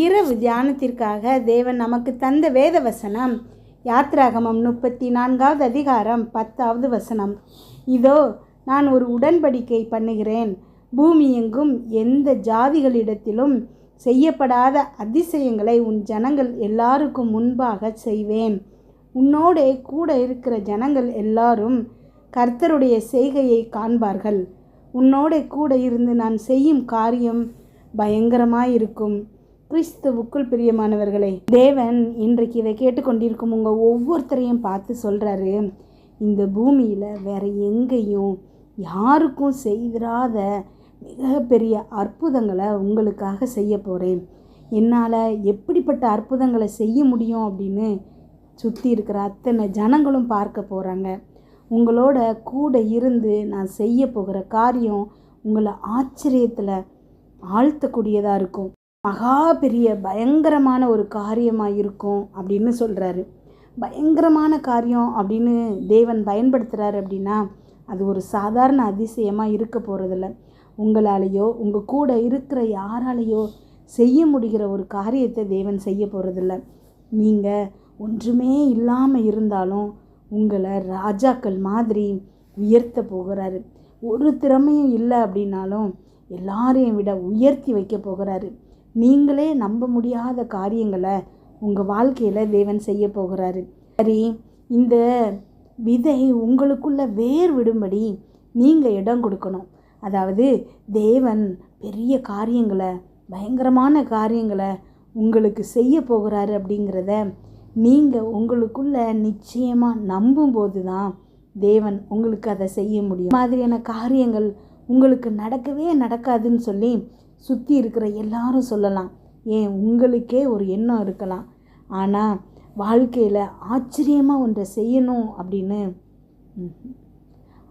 இரவு தியானத்திற்காக தேவன் நமக்கு தந்த வேத வசனம் யாத்ராகமம் 34வது அதிகாரம் 10வது வசனம். இதோ நான் ஒரு உடன்படிக்கை பண்ணுகிறேன், பூமி எங்கும் எந்த ஜாதிகளிடத்திலும் செய்யப்படாத அதிசயங்களை உன் ஜனங்கள் எல்லாருக்கும் முன்பாக செய்வேன். உன்னோடே கூட இருக்கிற ஜனங்கள் எல்லாரும் கர்த்தருடைய செய்கையை காண்பார்கள். உன்னோடே கூட இருந்து நான் செய்யும் காரியம் பயங்கரமாயிருக்கும். கிறிஸ்துவுக்குள் பிரியமானவர்களே, தேவன் இன்றைக்கு இதை கேட்டுக்கொண்டிருக்கும் உங்கள் ஒவ்வொருத்தரையும் பார்த்து சொல்கிறாரு, இந்த பூமியில் வேறு எங்கேயும் யாருக்கும் செய்திராத மிகப்பெரிய அற்புதங்களை உங்களுக்காக செய்ய போகிறேன். என்னால் எப்படிப்பட்ட அற்புதங்களை செய்ய முடியும் அப்படின்னு சுற்றி இருக்கிற அத்தனை ஜனங்களும் பார்க்க போகிறாங்க. உங்களோட கூட இருந்து நான் செய்ய போகிற காரியம் உங்களை ஆச்சரியத்தில் ஆழ்த்தக்கூடியதாக இருக்கும். மகா பெரிய பயங்கரமான ஒரு காரியமாக இருக்கும் அப்படின்னு சொல்கிறாரு. பயங்கரமான காரியம் அப்படின்னு தேவன் பயன்படுத்துகிறாரு அப்படின்னா அது ஒரு சாதாரண அதிசயமாக இருக்க போகிறதில்ல. உங்களாலேயோ உங்கள் கூட இருக்கிற யாராலேயோ செய்ய முடிகிற ஒரு காரியத்தை தேவன் செய்ய போகிறதில்ல. நீங்கள் ஒன்றுமே இல்லாமல் இருந்தாலும் உங்களை ராஜாக்கள் மாதிரி உயர்த்த போகிறாரு. ஒரு திறமையும் இல்லை அப்படின்னாலும் எல்லாரையும் விட உயர்த்தி வைக்க போகிறாரு. நீங்களே நம்ப முடியாத காரியங்களை உங்கள் வாழ்க்கையில் தேவன் செய்ய போகிறாரு. சரி, இந்த விதை உங்களுக்குள்ள வேர் விடும்படி நீங்கள் இடம் கொடுக்கணும். அதாவது தேவன் பெரிய காரியங்களை, பயங்கரமான காரியங்களை உங்களுக்கு செய்ய போகிறாரு அப்படிங்கிறத நீங்கள் உங்களுக்குள்ள நிச்சயமாக நம்பும்போது தான் தேவன் உங்களுக்கு அதை செய்ய முடியும். மாதிரியான காரியங்கள் உங்களுக்கு நடக்கவே நடக்காதுன்னு சொல்லி சுற்றி இருக்கிற எல்லாரும் சொல்லலாம். ஏன் உங்களுக்கே ஒரு எண்ணம் இருக்கலாம், ஆனால் வாழ்க்கையில் ஆச்சரியமாக ஒன்றை செய்யணும் அப்படின்னு.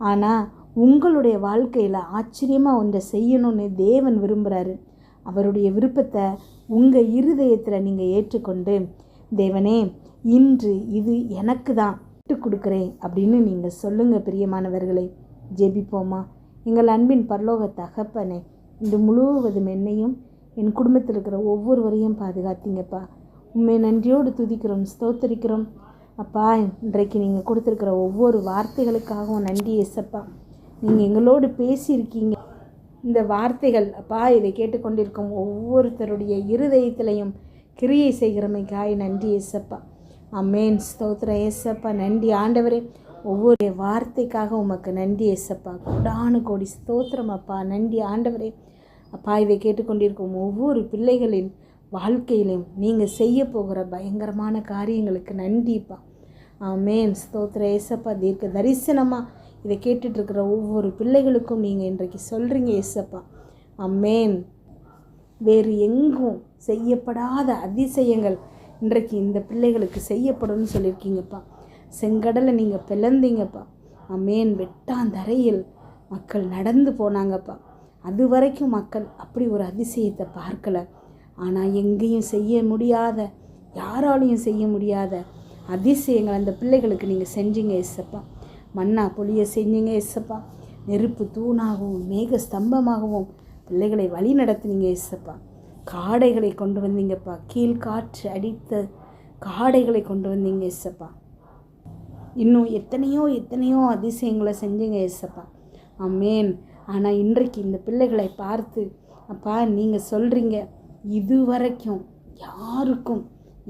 ஆனால் உங்களுடைய வாழ்க்கையில் ஆச்சரியமாக ஒன்றை செய்யணும்னு தேவன் விரும்புகிறாரு. அவருடைய விருப்பத்தை உங்கள் இருதயத்தில் நீங்கள் ஏற்றுக்கொண்டு, தேவனே இன்று இது எனக்கு தான் விட்டு கொடுக்குறேன் அப்படின்னு நீங்கள் சொல்லுங்கள். பிரியமானவர்களே, ஜெபிப்போமா. எங்கள் அன்பின் பரலோக தகப்பனே, இந்த முழுவதும் என்னையும் என் குடும்பத்தில் இருக்கிற ஒவ்வொருவரையும் பாதுகாத்தீங்கப்பா. உண்மை நன்றியோடு துதிக்கிறோம், ஸ்தோத்தரிக்கிறோம் அப்பா. இன்றைக்கு நீங்கள் கொடுத்துருக்கிற ஒவ்வொரு வார்த்தைகளுக்காகவும் நன்றி ஏசப்பா. நீங்கள் எங்களோடு பேசியிருக்கீங்க. இந்த வார்த்தைகள் அப்பா இதை கேட்டுக்கொண்டிருக்கும் ஒவ்வொருத்தருடைய இருதயத்திலையும் கிரியை செய்கிறமைக்காய் நன்றி ஏசப்பா. அமேன், ஸ்தோத்திரம் ஏசப்பா. நன்றி ஆண்டவரே, ஒவ்வொரு வார்த்தைக்காக உமக்கு நன்றி ஏசப்பா. கோடானு கோடி ஸ்தோத்திரம் அப்பா. நன்றி ஆண்டவரே. அப்பா இதை கேட்டுக்கொண்டிருக்கும் ஒவ்வொரு பிள்ளைகளின் வாழ்க்கையிலும் நீங்கள் செய்ய போகிற பயங்கரமான காரியங்களுக்கு நன்றிப்பா. ஆமேன், ஸ்தோத்திர ஏசப்பா. தீர்க்க தரிசனமாக இதை கேட்டுட்ருக்கிற ஒவ்வொரு பிள்ளைகளுக்கும் நீங்கள் இன்றைக்கு சொல்கிறீங்க ஏசப்பா. அம்மேன். வேறு எங்கும் செய்யப்படாத அதிசயங்கள் இன்றைக்கு இந்த பிள்ளைகளுக்கு செய்யப்படும்னு சொல்லியிருக்கீங்கப்பா. செங்கடலை நீங்கள் பிளந்தீங்கப்பா. அம்மேன். வெட்டாந்தரையில் மக்கள் நடந்து போனாங்கப்பா. அது வரைக்கும் மக்கள் அப்படி ஒரு அதிசயத்தை பார்க்கலை. ஆனால் எங்கேயும் செய்ய முடியாத, யாராலையும் செய்ய முடியாத அதிசயங்கள் அந்த பிள்ளைகளுக்கு நீங்கள் செஞ்சீங்க ஏசப்பா. மன்னா பொழிய செஞ்சீங்க ஏசப்பா. நெருப்பு தூணாகவும் மேக ஸ்தம்பமாகவும் பிள்ளைகளை வழி நடத்துனீங்க ஏசப்பா. காடைகளை கொண்டு வந்தீங்கப்பா. கீழ்காற்று அடித்த காடைகளை கொண்டு வந்தீங்க ஏசப்பா. இன்னும் எத்தனையோ அதிசயங்களை செஞ்சீங்க ஏசப்பா. அம்மேன். ஆனால் இன்றைக்கு இந்த பிள்ளைகளை பார்த்து அப்பா நீங்கள் சொல்கிறீங்க, இதுவரைக்கும் யாருக்கும்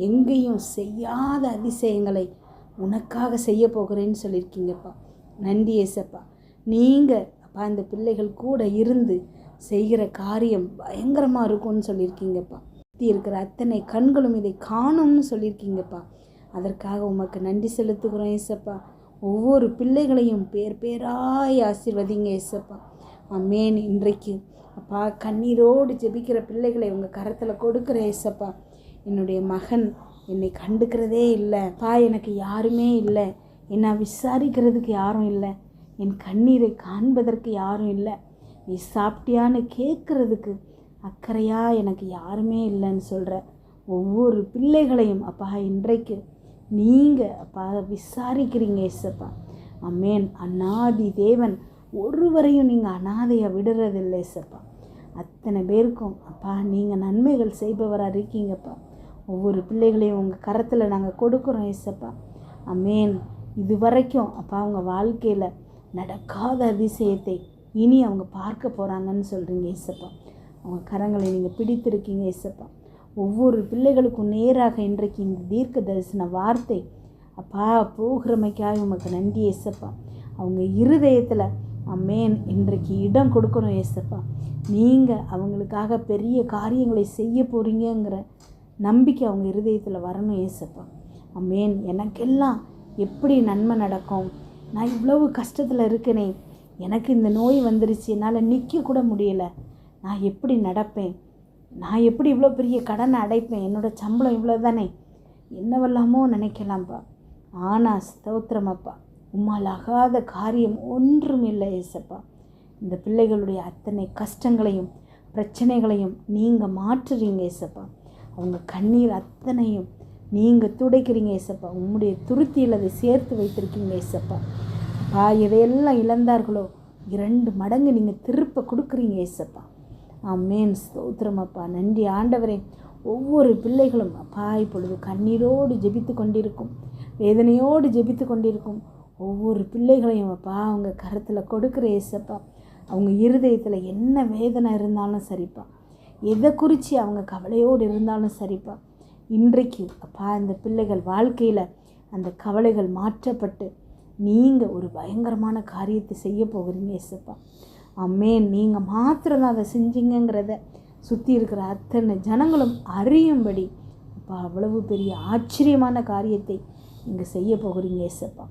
எங்கேயும் செய்யாத அதிசயங்களை உனக்காக செய்ய போகிறேன்னு சொல்லியிருக்கீங்கப்பா. நன்றி ஏசப்பா. நீங்கள் அப்பா இந்த பிள்ளைகள் கூட இருந்து செய்கிற காரியம் பயங்கரமாக இருக்கும்னு சொல்லியிருக்கீங்கப்பா. சுற்றி இருக்கிற அத்தனை கண்களும் இதை காணும்னு சொல்லியிருக்கீங்கப்பா. அதற்காக உமக்கு நன்றி செலுத்துகிறோம் ஏசப்பா. ஒவ்வொரு பிள்ளைகளையும் பேர் பேராய் ஆசீர்வதிங்க ஏசப்பா. அமேன். இன்றைக்கு அப்பா கண்ணீரோடு ஜெபிக்கிற பிள்ளைகளை உங்கள் கரத்தில் கொடுக்குற ஏசப்பா. என்னுடைய மகன் என்னை கண்டுக்கிறதே இல்லை பா, எனக்கு யாருமே இல்லை, என்னை விசாரிக்கிறதுக்கு யாரும் இல்லை, என் கண்ணீரை காண்பதற்கு யாரும் இல்லை, நீ சாப்பிட்டியான்னு கேட்குறதுக்கு அக்கறையாக எனக்கு யாருமே இல்லைன்னு சொல்கிற ஒவ்வொரு பிள்ளைகளையும் அப்பா இன்றைக்கு நீங்கள் அப்பா விசாரிக்கிறீங்க ஏசப்பா. அமேன். அநாதி தேவன் ஒருவரையும் நீங்கள் அனாதையாக விடுறதில்லை ஏசப்பா. அத்தனை பேருக்கும் அப்பா நீங்கள் நன்மைகள் செய்பவராக இருக்கீங்கப்பா. ஒவ்வொரு பிள்ளைகளையும் உங்கள் கரத்தில் நாங்கள் கொடுக்குறோம் ஏசப்பா. ஆமென். இது வரைக்கும் அப்பா அவங்க வாழ்க்கையில் நடக்காத அதிசயத்தை இனி அவங்க பார்க்க போகிறாங்கன்னு சொல்கிறீங்க ஏசப்பா. அவங்க கரங்களை நீங்கள் பிடித்திருக்கீங்க ஏசப்பா. ஒவ்வொரு பிள்ளைகளுக்கும் நேராக இன்றைக்கு இந்த தீர்க்க தரிசன வார்த்தை அப்பா போகிறமைக்காக உமக்கு நன்றி ஏசப்பா. அவங்க இருதயத்தில் ஆமென் இன்றைக்கு இடம் கொடுக்கணும் ஏசப்பா. நீங்கள் அவங்களுக்காக பெரிய காரியங்களை செய்ய போகிறீங்கிற நம்பிக்கை அவங்க இருதயத்தில் வரணும் ஏசப்பா. ஆமென். எனக்கெல்லாம் எப்படி நன்மை நடக்கும்? நான் இவ்வளவு கஷ்டத்தில் இருக்கனே, எனக்கு இந்த நோய் வந்துருச்சு, என்னால் நிற்க கூட முடியலை, நான் எப்படி நடப்பேன்? நான் எப்படி இவ்வளோ பெரிய கடனை அடைப்பேன்? என்னோடய சம்பளம் இவ்வளோ தானே, என்னவெல்லாமோ நினைக்கலாம்ப்பா. ஆனால் ஸ்தோத்திரமப்பா, உம்மால் ஆகாத காரியம் ஒன்றும் இல்லை ஏசப்பா. இந்த பிள்ளைகளுடைய அத்தனை கஷ்டங்களையும் பிரச்சனைகளையும் நீங்கள் மாற்றுறீங்க ஏசப்பா. அவங்க கண்ணீர் அத்தனையும் நீங்கள் துடைக்கிறீங்க ஏசப்பா. உம்முடைய துருத்தியில் அதை சேர்த்து வைத்திருக்கீங்க ஏசப்பா. எதையெல்லாம் இழந்தார்களோ 2 மடங்கு நீங்கள் திருப்ப கொடுக்குறீங்க ஏசப்பா. ஆமென். ஸ்தோத்திரமப்பா. நன்றி ஆண்டவரே. ஒவ்வொரு பிள்ளைகளும் அப்பா இப்பொழுது கண்ணீரோடு ஜெபித்து கொண்டிருக்கும், வேதனையோடு ஜெபித்து கொண்டிருக்கும் ஒவ்வொரு பிள்ளைகளையும் அப்பா அவங்க கரத்தில் கொடுக்குற ஏசப்பா. அவங்க இருதயத்தில் என்ன வேதனை இருந்தாலும் சரிப்பா, எதை குறித்து அவங்க கவலையோடு இருந்தாலும் சரிப்பா, இன்றைக்கு அப்பா இந்த பிள்ளைகள் வாழ்க்கையில் அந்த கவலைகள் மாற்றப்பட்டு நீங்கள் ஒரு பயங்கரமான காரியத்தை செய்ய போகிறீங்க ஏசப்பா. ஆமென். நீங்கள் மாத்திரம்தான் அதை செஞ்சீங்கிறத சுற்றி இருக்கிற அத்தனை ஜனங்களும் அறியும்படி அப்பா அவ்வளவு பெரிய ஆச்சரியமான காரியத்தை நீங்கள் செய்ய போகிறீங்க ஏசப்பா.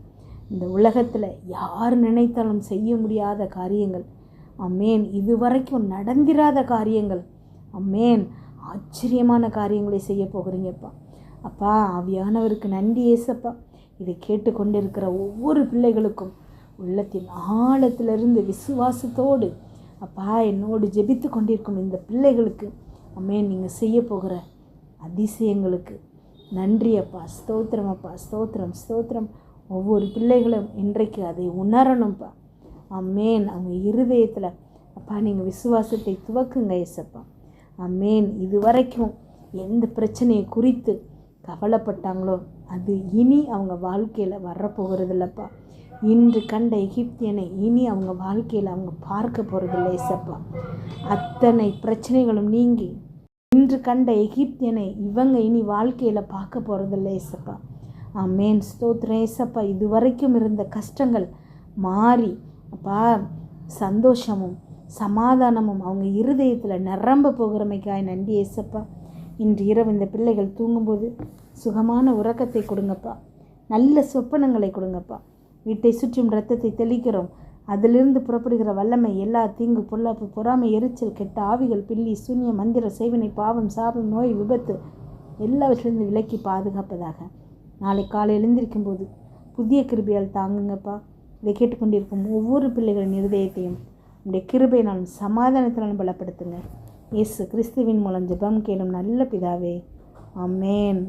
இந்த உலகத்தில் யார் நினைத்தாலும் செய்ய முடியாத காரியங்கள், ஆமென், இதுவரைக்கும் நடந்திராத காரியங்கள், ஆமென், ஆச்சரியமான காரியங்களை செய்ய போகிறீங்கப்பா. அப்பா ஆவியானவருக்கு நன்றி ஏசப்பா. இதை கேட்டுக்கொண்டிருக்கிற ஒவ்வொரு பிள்ளைகளுக்கும் உள்ளத்தின் ஆழத்திலிருந்து விசுவாசத்தோடு அப்பா என்னோடு ஜெபித்து கொண்டிருக்கும் இந்த பிள்ளைகளுக்கு ஆமென் நீங்கள் செய்ய போகிற அதிசயங்களுக்கு நன்றி அப்பா. ஸ்தோத்திரம் அப்பா. ஸ்தோத்திரம் ஸ்தோத்திரம். ஒவ்வொரு பிள்ளைகளும் இன்றைக்கு அதை உணரணும்ப்பா. ஆமென். அவங்க இருதயத்தில் அப்பா நீங்கள் விசுவாசத்தை துவக்குங்க ஏசப்பா. ஆமென். இதுவரைக்கும் எந்த பிரச்சனையை குறித்து கவலைப்பட்டாங்களோ அது இனி அவங்க வாழ்க்கையில் வரப்போகிறதில்லப்பா. இன்று கண்ட எகிப்தியனை இனி அவங்க வாழ்க்கையில் அவங்க பார்க்க போகிறதில்ல ஏசப்பா. அத்தனை பிரச்சனைகளும் நீங்கி இன்று கண்ட எகிப்தியனை இவங்க இனி வாழ்க்கையில் பார்க்க போகிறதில்ல ஏசப்பா. ஆமென். ஸ்தோத்திரம் ஏசப்பா. இதுவரைக்கும் இருந்த கஷ்டங்கள் மாறி அப்பா சந்தோஷமும் சமாதானமும் அவங்க இருதயத்தில் நிரம்ப போகிறமைக்காய் நன்றி ஏசப்பா. இன்று இரவு இந்த பிள்ளைகள் தூங்கும்போது சுகமான உறக்கத்தை கொடுங்கப்பா. நல்ல சொப்பனங்களை கொடுங்கப்பா. வீட்டை சுற்றும் இரத்தத்தை தெளிக்கிறோம். அதிலிருந்து புறப்படுகிற வல்லமை எல்லா தீங்கு பொல்லாப்பு பொறாமை எரிச்சல் கெட்ட ஆவிகள் பில்லி சூன்ய மந்திர செய்வினை பாவம் சாபம் நோய் விபத்து எல்லாவற்றிலிருந்து விலக்கி பாதுகாப்பதாக. நாளை காலை எழுந்திருக்கும் போது புதிய கிருபையால் தாங்குங்கப்பா. இதை கேட்டுக்கொண்டிருக்கும் ஒவ்வொரு பிள்ளைகளின் இருதயத்தையும் உங்களுடைய கிருபையினாலும் சமாதானத்தினாலும் பலப்படுத்துங்க. இயேசு கிறிஸ்துவின் மூலம் ஜெபம் கேளும் நல்ல பிதாவே. ஆமென்.